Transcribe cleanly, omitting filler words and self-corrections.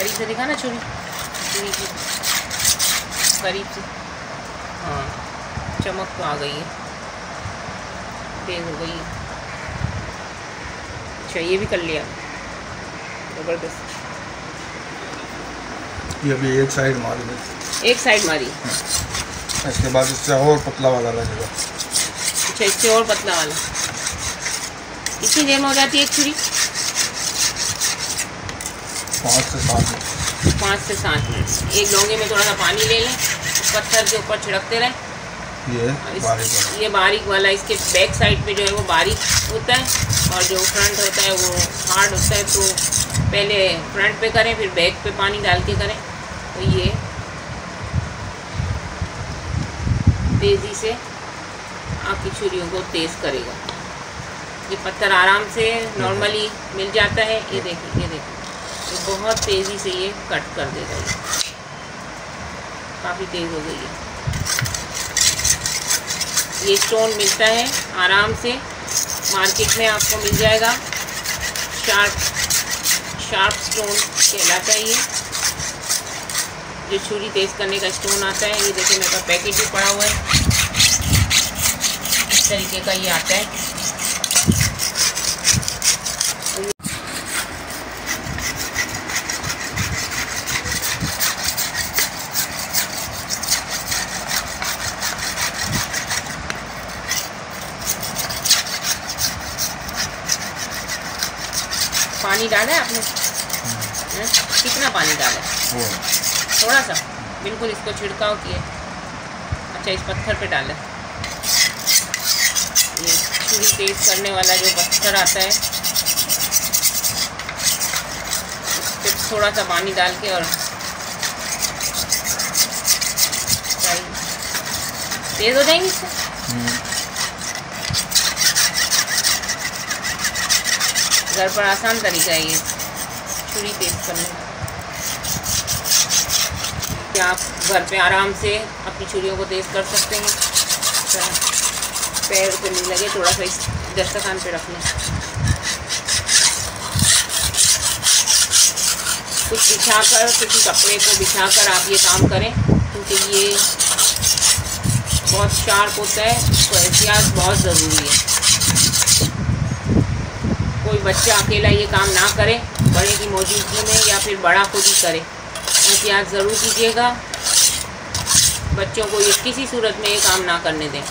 करीब से दिखा ना छुरी की, करीब से। हाँ, चमक तो आ गई है, तेज हो गई है। अच्छा, ये भी कर लिया, ज़बरदस्त। ये भी एक साइड मारी, एक साइड मारी। इसके बाद इससे और पतला वाला लगेगा। अच्छा, इससे और पतला वाला। कितनी देर में हो जाती है एक छुरी? 5 से 7 मिनट। 5 से 7 मिनट। एक डोंगे में थोड़ा सा पानी ले लें, पत्थर के ऊपर छिड़कते रहें। ये बारीक वाला इसके बैक साइड पे जो है वो बारीक होता है, और जो फ्रंट होता है वो हार्ड होता है। तो पहले फ्रंट पे करें, फिर बैक पे पानी डाल के करें, तो ये तेज़ी से आपकी छुरियों को तेज़ करेगा। ये पत्थर आराम से नॉर्मली मिल जाता है। ये देखिए, ये देखिए, तो बहुत तेज़ी से ये कट कर देगा। ये काफ़ी तेज़ हो गई है। ये स्टोन मिलता है आराम से, मार्केट में आपको मिल जाएगा। शार्प स्टोन कहलाता है ये, जो छुरी तेज़ करने का स्टोन आता है। ये देखिए, मेरे पास पैकेट भी पड़ा हुआ है, इस तरीके का ये आता है। पानी डाला है आपने? कितना पानी डाला है? थोड़ा सा, बिल्कुल इसको छिड़काव किए। अच्छा, इस पत्थर पे डाला। ये छुरी तेज करने वाला जो पत्थर आता है, उस पर थोड़ा सा पानी डाल के, और तेज हो जाएंगे इससे। घर पर आसान तरीका है ये छुरी तेज करने का। क्या आप घर पे आराम से अपनी छुरियों को तेज़ कर सकते हैं। पैर पे नहीं लगे, थोड़ा सा इस दस्तरखान पे रख लें। कुछ बिछाकर, किसी कपड़े को बिछाकर आप ये काम करें, क्योंकि ये बहुत शार्प होता है, तो एहतियात बहुत ज़रूरी है। कोई बच्चा अकेला ये काम ना करे, बड़े की मौजूदगी में, या फिर बड़ा खुद ही करे। एहतियात ज़रूर कीजिएगा, बच्चों को ये किसी सूरत में ये काम ना करने दें।